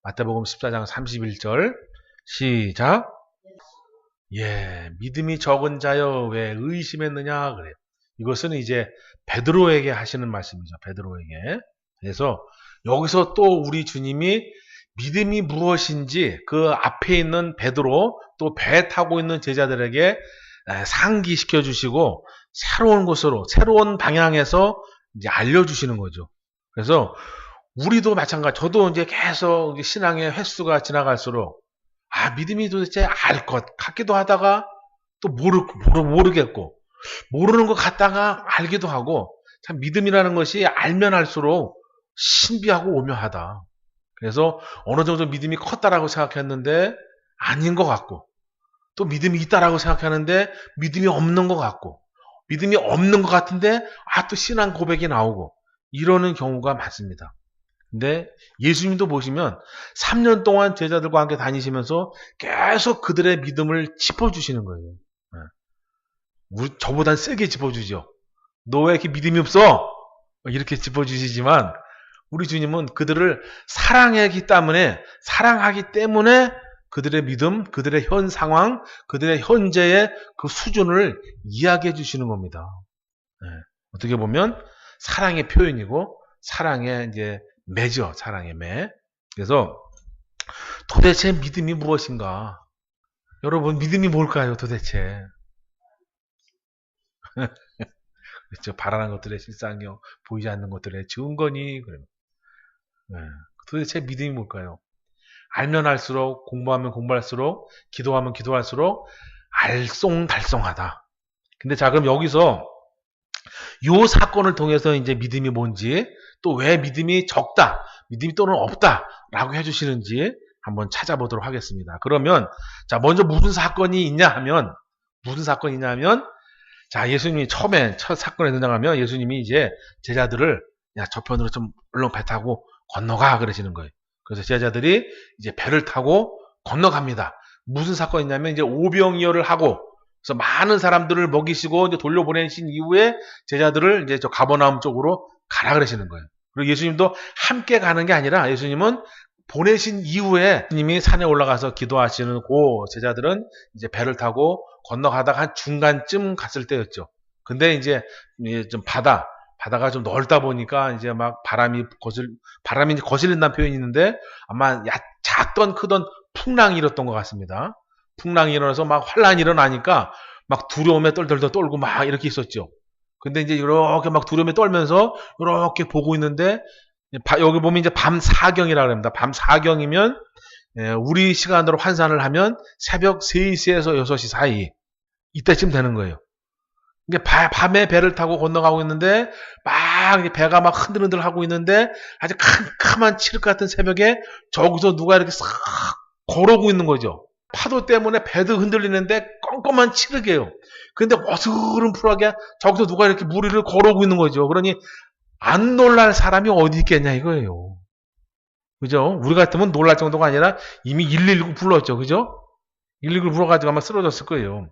마태복음 14장 31절 시작. 예, 믿음이 적은 자여 왜 의심했느냐 그래요. 이것은 이제 베드로에게 하시는 말씀이죠. 베드로에게. 그래서 여기서 또 우리 주님이 믿음이 무엇인지 그 앞에 있는 베드로 또 배 타고 있는 제자들에게 상기시켜 주시고 새로운 곳으로 새로운 방향에서 이제 알려주시는 거죠. 그래서 우리도 마찬가지. 저도 이제 계속 신앙의 횟수가 지나갈수록 믿음이 도대체 알 것 같기도 하다가 또 모르겠고 모르는 것 같다가 알기도 하고 참 믿음이라는 것이 알면 알수록 신비하고 오묘하다. 그래서 어느 정도 믿음이 컸다라고 생각했는데 아닌 것 같고 또 믿음이 있다라고 생각하는데 믿음이 없는 것 같고 믿음이 없는 것 같은데 또 신앙 고백이 나오고 이러는 경우가 많습니다. 근데 예수님도 보시면 3년 동안 제자들과 함께 다니시면서 계속 그들의 믿음을 짚어주시는 거예요. 저보단 세게 짚어주죠. 너 왜 이렇게 믿음이 없어? 이렇게 짚어주시지만 우리 주님은 그들을 사랑하기 때문에 그들의 믿음, 그들의 현 상황, 그들의 현재의 그 수준을 이야기해 주시는 겁니다. 어떻게 보면 사랑의 표현이고 사랑의 이제 매죠. 사랑의 매. 그래서 도대체 믿음이 무엇인가? 여러분 믿음이 뭘까요? 도대체. 그렇죠. 바라는 것들의 실상이요 보이지 않는 것들의 증거니. 도대체 믿음이 뭘까요? 알면 알수록 공부하면 공부할수록 기도하면 기도할수록 알쏭달쏭하다. 근데 자 그럼 여기서 요 사건을 통해서 이제 믿음이 뭔지 또 왜 믿음이 적다, 믿음이 또는 없다라고 해주시는지 한번 찾아보도록 하겠습니다. 그러면 자 먼저 무슨 사건이 있냐하면 자 예수님이 처음에 첫 사건에 등장하면 예수님이 이제 제자들을 야 저편으로 좀 얼른 배 타고 건너가 그러시는 거예요. 그래서 제자들이 이제 배를 타고 건너갑니다. 무슨 사건이냐면 이제 오병이어를 하고 그래서 많은 사람들을 먹이시고 이제 돌려보내신 이후에 제자들을 이제 저 가버나움 쪽으로 가라 그러시는 거예요. 그리고 예수님도 함께 가는 게 아니라 예수님은 보내신 이후에 예수님이 산에 올라가서 기도하시는 그 제자들은 이제 배를 타고 건너가다가 한 중간쯤 갔을 때였죠. 근데 이제 좀 바다가 좀 넓다 보니까 이제 막 바람이 이제 거슬린다는 표현이 있는데 아마 작던 크던 풍랑이 일었던 것 같습니다. 풍랑이 일어나서 막 환란이 일어나니까 막 두려움에 떨떨떨 떨고 막 이렇게 있었죠. 근데 이제 이렇게 막 두려움에 떨면서 이렇게 보고 있는데 여기 보면 이제 밤 4경이라고 합니다. 밤 4경이면 우리 시간으로 환산을 하면 새벽 3시에서 6시 사이 이때쯤 되는 거예요. 밤에 배를 타고 건너가고 있는데 막 배가 막 흔들흔들 하고 있는데 아주 캄캄한 칠흑 같은 새벽에 저기서 누가 이렇게 싹 걸어오고 있는 거죠. 파도 때문에 배도 흔들리는데 껌껌한 칠흑이에요. 근데 어스름풀하게 저기서 누가 이렇게 무리를 걸어오고 있는 거죠. 그러니 안 놀랄 사람이 어디 있겠냐 이거예요. 그죠? 우리 같으면 놀랄 정도가 아니라 이미 119 불렀죠. 그죠? 119 불러가지고 아마 쓰러졌을 거예요.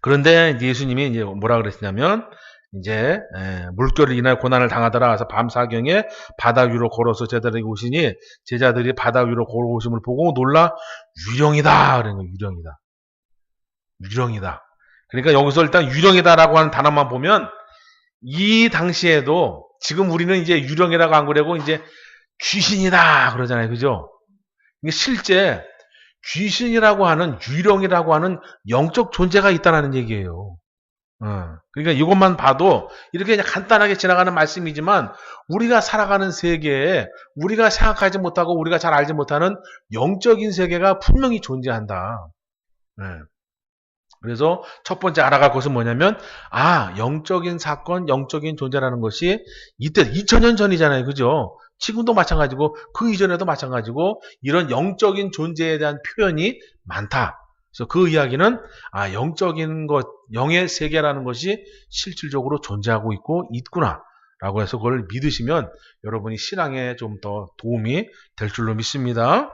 그런데 예수님이 이제 뭐라 그랬냐면 이제 물결을 인하여 고난을 당하더라. 그래서 밤 4경에 바다 위로 걸어서 제자들에게 오시니 제자들이 바다 위로 걸어오심을 보고 놀라 유령이다. 그런 거예요. 유령이다. 그러니까 여기서 일단 유령이다라고 하는 단어만 보면 이 당시에도 지금 우리는 이제 유령이라고 안 그러고 이제 귀신이다 그러잖아요. 그죠? 실제 귀신이라고 하는 유령이라고 하는 영적 존재가 있다는 얘기예요. 그러니까 이것만 봐도 이렇게 그냥 간단하게 지나가는 말씀이지만 우리가 살아가는 세계에 우리가 생각하지 못하고 우리가 잘 알지 못하는 영적인 세계가 분명히 존재한다. 그래서 첫 번째 알아갈 것은 뭐냐면 영적인 사건, 영적인 존재라는 것이 이때 2000년 전이잖아요. 그죠? 지금도 마찬가지고 그 이전에도 마찬가지고 이런 영적인 존재에 대한 표현이 많다. 그래서 그 이야기는 영적인 것, 영의 세계라는 것이 실질적으로 존재하고 있구나 라고 해서 그걸 믿으시면 여러분이 신앙에 좀 더 도움이 될 줄로 믿습니다.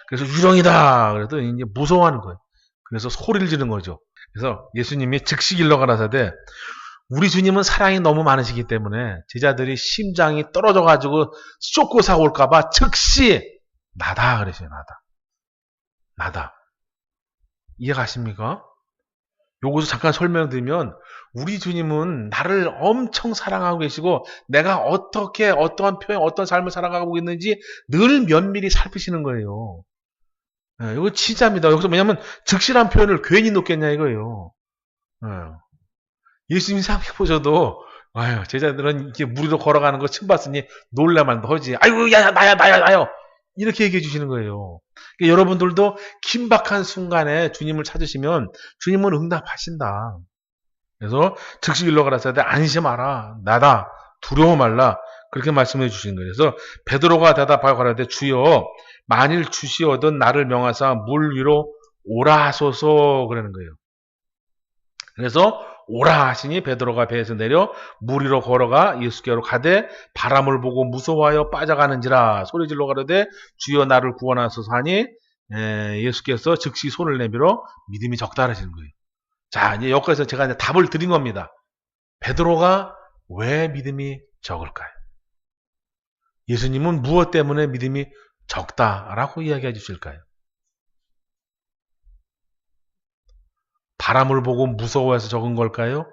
그래서 유령이다 그래도 이제 무서워하는 거예요. 그래서 소리를 지르는 거죠. 그래서 예수님이 즉시 일러 가라사대 우리 주님은 사랑이 너무 많으시기 때문에 제자들이 심장이 떨어져가지고 쫓고 사올까봐 즉시 나다 그러시요. 나다. 이해가십니까? 요것을 잠깐 설명드리면 우리 주님은 나를 엄청 사랑하고 계시고 내가 어떻게 어떠한 표현 어떤 삶을 살아가고 있는지 늘 면밀히 살피시는 거예요. 예, 이거 진짜입니다. 여기서 왜냐면 즉시란 표현을 괜히 놓겠냐 이거예요. 예. 예수님이 생각해보셔도 아유 제자들은 이렇게 무리로 걸어가는 거 처음 봤으니 놀라만 하지. 아이고 야 나야 이렇게 얘기해 주시는 거예요. 그러니까 여러분들도 긴박한 순간에 주님을 찾으시면 주님은 응답하신다. 그래서 즉시 일러 가라사대 안심하라 나다 두려워 말라 그렇게 말씀해 주시는 거예요. 그래서 베드로가 대답하여 가라사대 주여 만일 주시어든 나를 명하사 물 위로 오라 하소서 그러는 거예요. 그래서 오라 하시니 베드로가 배에서 내려 물 위로 걸어가 예수께로 가되 바람을 보고 무서워하여 빠져가는지라 소리질러 가로되 주여 나를 구원하소서 하니 예수께서 즉시 손을 내밀어 믿음이 적다 하시는 거예요. 자 이제 여기서 제가 이제 답을 드린 겁니다. 베드로가 왜 믿음이 적을까요? 예수님은 무엇 때문에 믿음이 적다라고 이야기해 주실까요? 바람을 보고 무서워해서 적은 걸까요?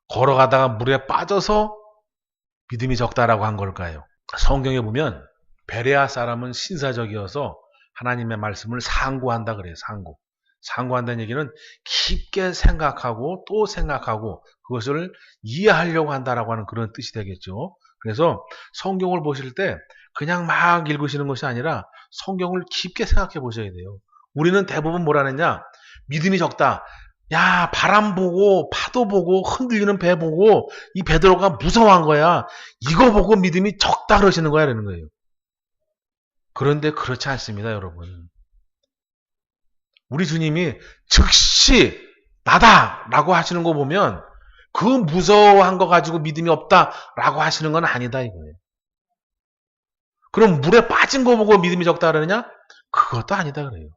걸어가다가 물에 빠져서 믿음이 적다라고 한 걸까요? 성경에 보면 베레아 사람은 신사적이어서 하나님의 말씀을 상고한다 그래요. 상고한다는 얘기는 깊게 생각하고 또 생각하고 그것을 이해하려고 한다라고 하는 그런 뜻이 되겠죠. 그래서 성경을 보실 때 그냥 막 읽으시는 것이 아니라 성경을 깊게 생각해 보셔야 돼요. 우리는 대부분 뭐라느냐? 믿음이 적다. 야, 바람 보고 파도 보고 흔들리는 배 보고 이 베드로가 무서워한 거야. 이거 보고 믿음이 적다 그러시는 거야 라는 거예요. 그런데 그렇지 않습니다, 여러분. 우리 주님이 즉시 나다라고 하시는 거 보면 그 무서워한 거 가지고 믿음이 없다라고 하시는 건 아니다 이거예요. 그럼 물에 빠진 거 보고 믿음이 적다 그러느냐? 그것도 아니다 그래요.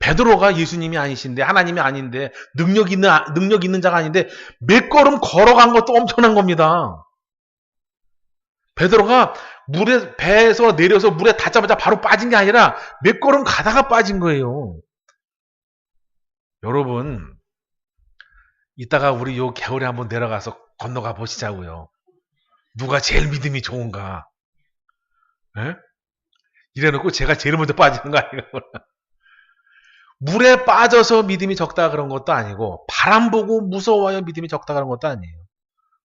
베드로가 예수님이 아니신데 하나님이 아닌데 능력 있는 자가 아닌데 몇 걸음 걸어간 것도 엄청난 겁니다. 베드로가 물에 배에서 내려서 물에 닿자마자 바로 빠진 게 아니라 몇 걸음 가다가 빠진 거예요. 여러분 이따가 우리 요 겨울에 한번 내려가서 건너가 보시자고요. 누가 제일 믿음이 좋은가? 에? 이래놓고 제가 제일 먼저 빠지는 거 아니에요? 물에 빠져서 믿음이 적다 그런 것도 아니고 바람 보고 무서워요 믿음이 적다 그런 것도 아니에요.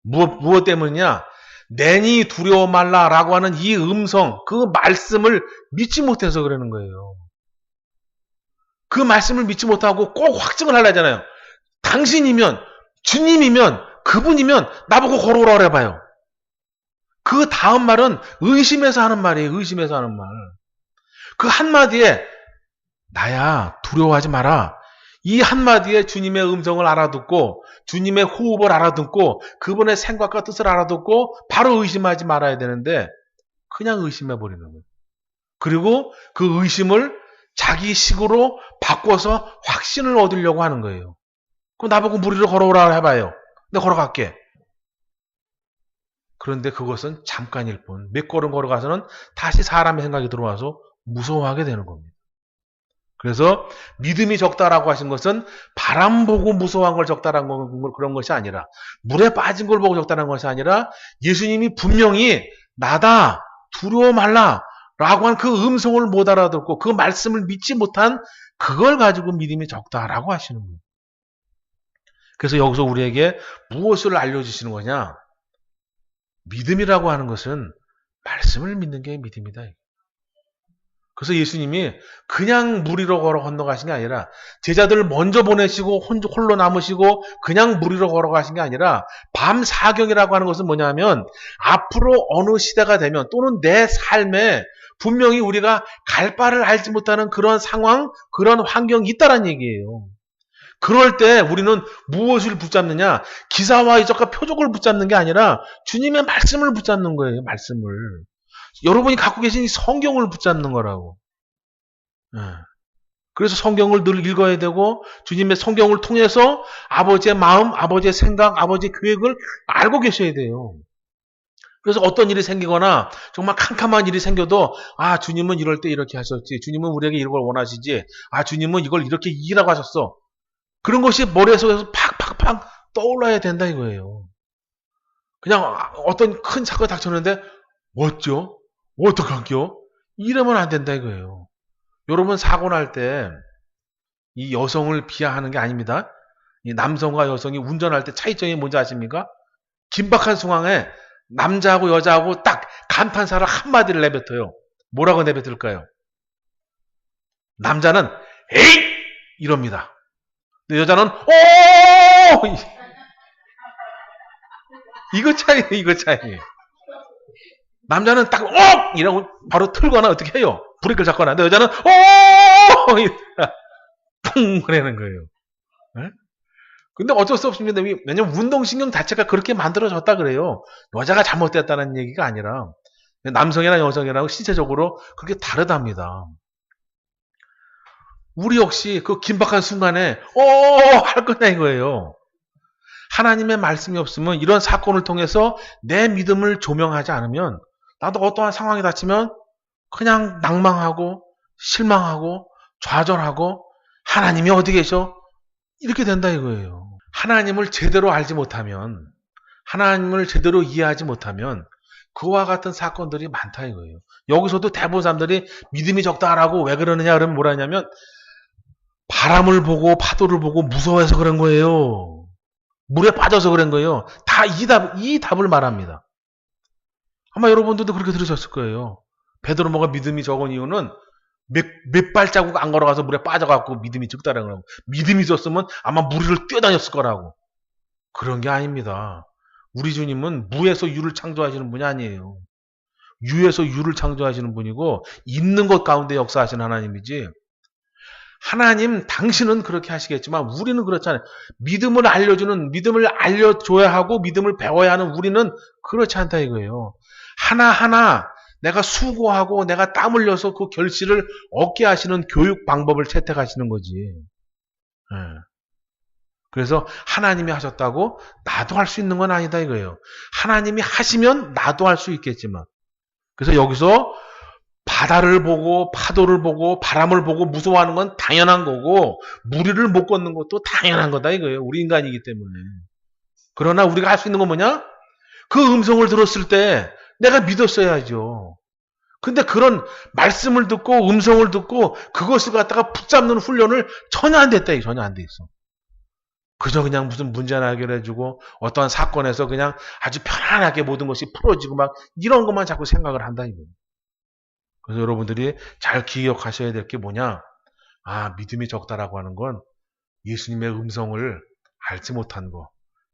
무엇 때문이냐? 내니 두려워 말라라고 하는 이 음성, 그 말씀을 믿지 못해서 그러는 거예요. 그 말씀을 믿지 못하고 꼭 확증을 하려잖아요. 당신이면, 주님이면, 그분이면 나보고 걸어오라 그래봐요. 그 다음 말은 의심해서 하는 말이에요. 의심해서 하는 말. 그 한마디에 나야 두려워하지 마라. 이 한마디에 주님의 음성을 알아듣고 주님의 호흡을 알아듣고 그분의 생각과 뜻을 알아듣고 바로 의심하지 말아야 되는데 그냥 의심해버리는 거예요. 그리고 그 의심을 자기 식으로 바꿔서 확신을 얻으려고 하는 거예요. 그럼 나보고 물 위로 걸어오라 해봐요. 내가 걸어갈게. 그런데 그것은 잠깐일 뿐. 몇 걸음 걸어가서는 다시 사람의 생각이 들어와서 무서워하게 되는 겁니다. 그래서 믿음이 적다라고 하신 것은 바람 보고 무서워한 걸 적다라는 그런 것이 아니라 물에 빠진 걸 보고 적다라는 것이 아니라 예수님이 분명히 나다 두려워 말라 라고 한 그 음성을 못 알아듣고 그 말씀을 믿지 못한 그걸 가지고 믿음이 적다라고 하시는 거예요. 그래서 여기서 우리에게 무엇을 알려주시는 거냐? 믿음이라고 하는 것은 말씀을 믿는 게 믿음이다. 그래서 예수님이 그냥 물 위로 걸어 건너가신 게 아니라 제자들을 먼저 보내시고 홀로 남으시고 그냥 물 위로 걸어가신 게 아니라 밤 사경이라고 하는 것은 뭐냐면 앞으로 어느 시대가 되면 또는 내 삶에 분명히 우리가 갈 바를 알지 못하는 그런 상황, 그런 환경이 있다는 얘기예요. 그럴 때 우리는 무엇을 붙잡느냐? 기사와 이적과 표적을 붙잡는 게 아니라 주님의 말씀을 붙잡는 거예요. 말씀을. 여러분이 갖고 계신 이 성경을 붙잡는 거라고. 그래서 성경을 늘 읽어야 되고 주님의 성경을 통해서 아버지의 마음, 아버지의 생각, 아버지의 계획을 알고 계셔야 돼요. 그래서 어떤 일이 생기거나 정말 캄캄한 일이 생겨도 아 주님은 이럴 때 이렇게 하셨지. 주님은 우리에게 이걸 원하시지. 아 주님은 이걸 이렇게 이기라고 하셨어. 그런 것이 머릿속에서 팍팍팍 떠올라야 된다 이거예요. 그냥 어떤 큰 사건이 닥쳤는데 어쩌? 어떡할게요? 이러면 안 된다 이거예요. 여러분 사고 날 때 이 여성을 비하하는 게 아닙니다. 이 남성과 여성이 운전할 때 차이점이 뭔지 아십니까? 긴박한 상황에 남자하고 여자하고 딱 감탄사를 한마디를 내뱉어요. 뭐라고 내뱉을까요? 남자는 에이! 이럽니다. 근데 여자는 오! 이거 차이에요. 이거 차이에요. 남자는 딱 오! 이라고 바로 틀거나 어떻게 해요? 브레이크를 잡거나. 근데 여자는 오! 퉁! 그러는 거예요. 네? 근데 어쩔 수 없습니다. 왜냐면 운동신경 자체가 그렇게 만들어졌다 그래요. 여자가 잘못됐다는 얘기가 아니라 남성이나 여성이랑 신체적으로 그렇게 다르답니다. 우리 역시 그 긴박한 순간에 할 거냐 이거예요. 하나님의 말씀이 없으면 이런 사건을 통해서 내 믿음을 조명하지 않으면 나도 어떠한 상황이 닥치면 그냥 낭망하고 실망하고 좌절하고 하나님이 어디 계셔? 이렇게 된다 이거예요. 하나님을 제대로 알지 못하면 하나님을 제대로 이해하지 못하면 그와 같은 사건들이 많다 이거예요. 여기서도 대부분 사람들이 믿음이 적다라고 왜 그러느냐 그러면 뭐라냐면 바람을 보고 파도를 보고 무서워해서 그런 거예요. 물에 빠져서 그런 거예요. 다 이 답을 말합니다. 아마 여러분들도 그렇게 들으셨을 거예요. 베드로가 믿음이 적은 이유는 몇 발자국 안 걸어가서 물에 빠져갖고 믿음이 적다라는 거라고. 믿음이 있었으면 아마 물 위를 뛰어다녔을 거라고. 그런 게 아닙니다. 우리 주님은 무에서 유를 창조하시는 분이 아니에요. 유에서 유를 창조하시는 분이고 있는 것 가운데 역사하시는 하나님이지. 하나님 당신은 그렇게 하시겠지만 우리는 그렇잖아요. 믿음을 알려줘야 하고 믿음을 배워야 하는 우리는 그렇지 않다 이거예요. 하나하나 내가 수고하고 내가 땀 흘려서 그 결실을 얻게 하시는 교육 방법을 채택하시는 거지. 네. 그래서 하나님이 하셨다고 나도 할 수 있는 건 아니다 이거예요. 하나님이 하시면 나도 할 수 있겠지만. 그래서 여기서 바다를 보고 파도를 보고 바람을 보고 무서워하는 건 당연한 거고 무리를 못 걷는 것도 당연한 거다 이거예요. 우리 인간이기 때문에. 그러나 우리가 할 수 있는 건 뭐냐? 그 음성을 들었을 때 내가 믿었어야죠. 근데 그런 말씀을 듣고 음성을 듣고 그것을 갖다가 붙잡는 훈련을 전혀 안 됐다. 전혀 안 돼 있어. 그냥 무슨 문제나 해결해주고 어떠한 사건에서 그냥 아주 편안하게 모든 것이 풀어지고 막 이런 것만 자꾸 생각을 한다 이거예요. 그래서 여러분들이 잘 기억하셔야 될 게 뭐냐? 아, 믿음이 적다라고 하는 건 예수님의 음성을 알지 못한 거.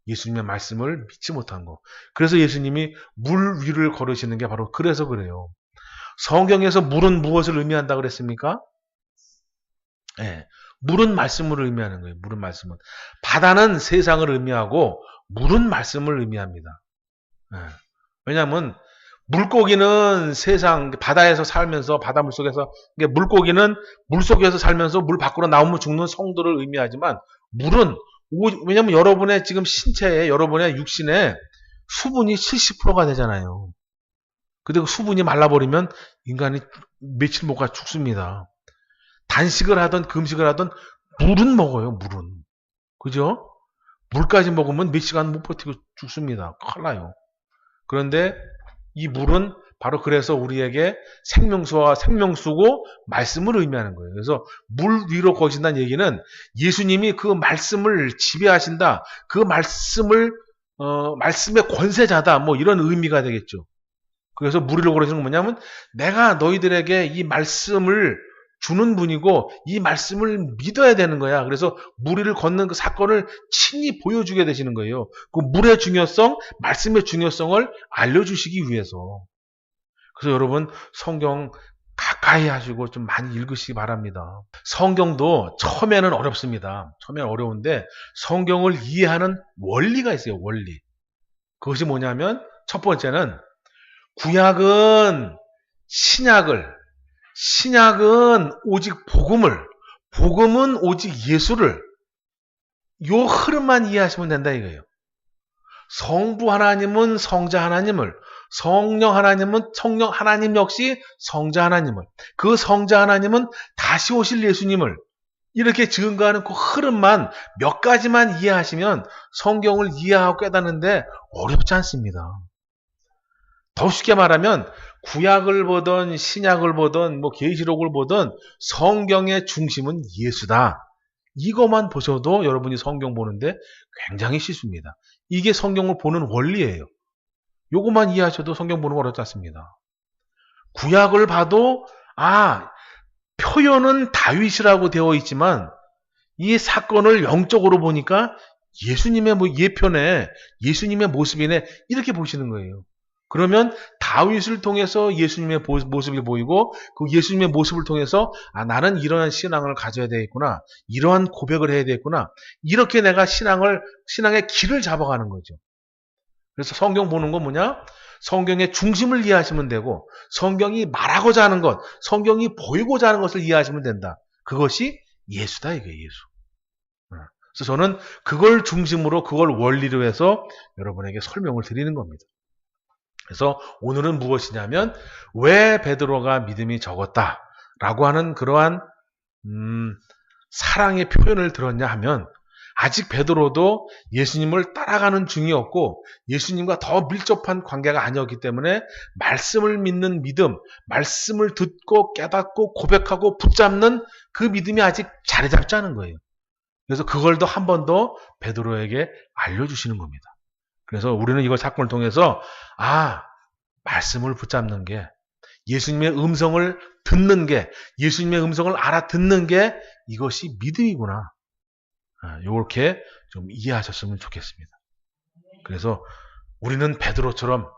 예수님의 말씀을 믿지 못한 거. 그래서 예수님이 물 위를 걸으시는 게 바로 그래서 그래요. 성경에서 물은 무엇을 의미한다 그랬습니까? 네, 물은 말씀을 의미하는 거예요. 물은 말씀은. 바다는 세상을 의미하고 물은 말씀을 의미합니다. 네. 왜냐하면 물고기는 세상 바다에서 살면서 바닷물 속에서 물고기는 물 속에서 살면서 물 밖으로 나오면 죽는 성도를 의미하지만 물은 왜냐하면 여러분의 지금 신체에 여러분의 육신에 수분이 70%가 되잖아요. 근데 그 수분이 말라버리면 인간이 며칠 못 가 죽습니다. 단식을 하든 금식을 하든 물은 먹어요. 물은. 그죠? 물까지 먹으면 몇 시간 못 버티고 죽습니다. 큰일 나요. 그런데 이 물은 바로 그래서 우리에게 생명수와 생명수고 말씀을 의미하는 거예요. 그래서 물 위로 거신다는 얘기는 예수님이 그 말씀을 지배하신다. 그 말씀의 권세자다. 뭐 이런 의미가 되겠죠. 그래서 물 위로 거시는 건 뭐냐면 내가 너희들에게 이 말씀을 주는 분이고 이 말씀을 믿어야 되는 거야. 그래서 물 위를 걷는 그 사건을 친히 보여주게 되시는 거예요. 그 물의 중요성, 말씀의 중요성을 알려주시기 위해서. 그래서 여러분 성경 가까이 하시고 좀 많이 읽으시기 바랍니다. 성경도 처음에는 어렵습니다. 처음에는 어려운데 성경을 이해하는 원리가 있어요. 원리. 그것이 뭐냐면 첫 번째는 구약은 신약은 오직 복음은 오직 예수를 요 흐름만 이해하시면 된다 이거예요. 성부 하나님은 성자 하나님을, 성령 하나님 역시 성자 하나님을, 그 성자 하나님은 다시 오실 예수님을 이렇게 증거하는 그 흐름만 몇 가지만 이해하시면 성경을 이해하고 깨닫는데 어렵지 않습니다. 더 쉽게 말하면 구약을 보든 신약을 보든 계시록을 보든 성경의 중심은 예수다. 이것만 보셔도 여러분이 성경 보는데 굉장히 쉽습니다. 이게 성경을 보는 원리예요. 요것만 이해하셔도 성경 보는 거 어렵지 않습니다. 구약을 봐도 표현은 다윗이라고 되어 있지만 이 사건을 영적으로 보니까 예수님의 예편에 예수님의 모습이네 이렇게 보시는 거예요. 그러면 다윗을 통해서 예수님의 모습이 보이고 그 예수님의 모습을 통해서 나는 이러한 신앙을 가져야 되겠구나. 이러한 고백을 해야 되겠구나. 이렇게 내가 신앙의 길을 잡아가는 거죠. 그래서 성경 보는 건 뭐냐? 성경의 중심을 이해하시면 되고 성경이 말하고자 하는 것, 성경이 보이고자 하는 것을 이해하시면 된다. 그것이 예수다 이거예요. 예수. 그래서 저는 그걸 중심으로 그걸 원리로 해서 여러분에게 설명을 드리는 겁니다. 그래서 오늘은 무엇이냐면 왜 베드로가 믿음이 적었다라고 하는 그러한 사랑의 표현을 들었냐 하면 아직 베드로도 예수님을 따라가는 중이었고 예수님과 더 밀접한 관계가 아니었기 때문에 말씀을 믿는 믿음, 말씀을 듣고 깨닫고 고백하고 붙잡는 그 믿음이 아직 자리 잡지 않은 거예요. 그래서 그걸 더 한 번 더 베드로에게 알려주시는 겁니다. 그래서 우리는 이걸 사건을 통해서 말씀을 붙잡는 게 예수님의 음성을 듣는 게 예수님의 음성을 알아듣는 게 이것이 믿음이구나. 이렇게 좀 이해하셨으면 좋겠습니다. 그래서 우리는 베드로처럼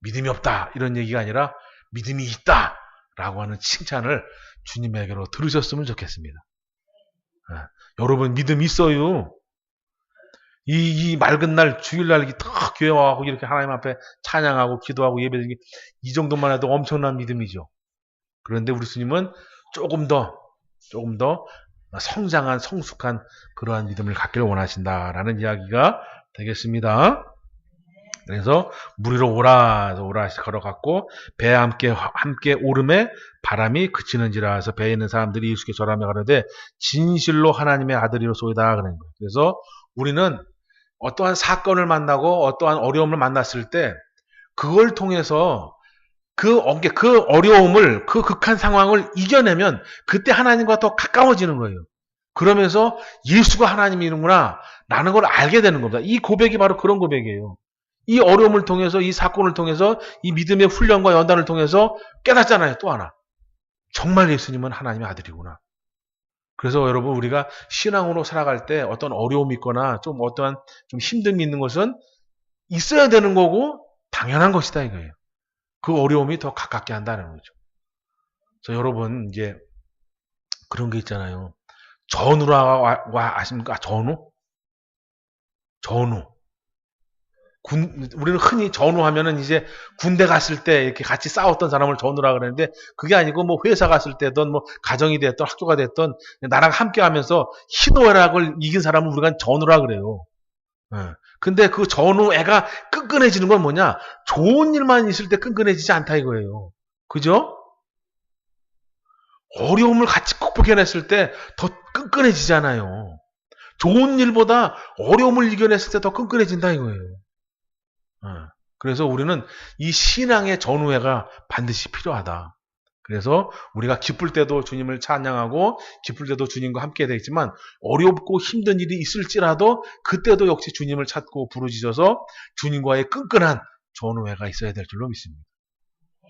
믿음이 없다 이런 얘기가 아니라 믿음이 있다라고 하는 칭찬을 주님에게로 들으셨으면 좋겠습니다. 여러분 믿음 있어요. 이 맑은 날 주일날 탁 교회 와서 이렇게 하나님 앞에 찬양하고 기도하고 예배드리기 이 정도만 해도 엄청난 믿음이죠. 그런데 우리 주님은 조금 더 성장한 성숙한 그러한 믿음을 갖기를 원하신다라는 이야기가 되겠습니다. 그래서 물 위로 오라 걸어갔고 배에 함께 오름에 바람이 그치는지라 해서 배에 있는 사람들이 예수께 절하며 가로되 진실로 하나님의 아들이로소이다 그런 거예요. 그래서 우리는 어떠한 사건을 만나고 어떠한 어려움을 만났을 때 그걸 통해서 그 어려움을 그 극한 상황을 이겨내면 그때 하나님과 더 가까워지는 거예요. 그러면서 예수가 하나님이구나 라는 걸 알게 되는 겁니다. 이 고백이 바로 그런 고백이에요. 이 어려움을 통해서 이 사건을 통해서 이 믿음의 훈련과 연단을 통해서 깨닫잖아요. 또 하나. 정말 예수님은 하나님의 아들이구나. 그래서 여러분 우리가 신앙으로 살아갈 때 어떤 어려움이 있거나 좀 어떠한 좀 힘듦이 있는 것은 있어야 되는 거고 당연한 것이다 이거예요. 그 어려움이 더 가깝게 한다는 거죠. 그래서 여러분 이제 그런 게 있잖아요. 전우라 아십니까? 전우? 우리는 흔히 전우하면은 이제 군대 갔을 때 이렇게 같이 싸웠던 사람을 전우라 그러는데 그게 아니고 회사 갔을 때든 가정이 됐든 학교가 됐든 나랑 함께 하면서 희노애락을 이긴 사람을 우리가 전우라 그래요. 근데 그 전우애가 끈끈해지는 건 뭐냐? 좋은 일만 있을 때 끈끈해지지 않다 이거예요. 그죠? 어려움을 같이 극복해냈을 때 더 끈끈해지잖아요. 좋은 일보다 어려움을 이겨냈을 때 더 끈끈해진다 이거예요. 그래서 우리는 이 신앙의 전우회가 반드시 필요하다. 그래서 우리가 기쁠 때도 주님을 찬양하고 기쁠 때도 주님과 함께 되겠지만 어렵고 힘든 일이 있을지라도 그때도 역시 주님을 찾고 부르짖어서 주님과의 끈끈한 전우회가 있어야 될 줄로 믿습니다.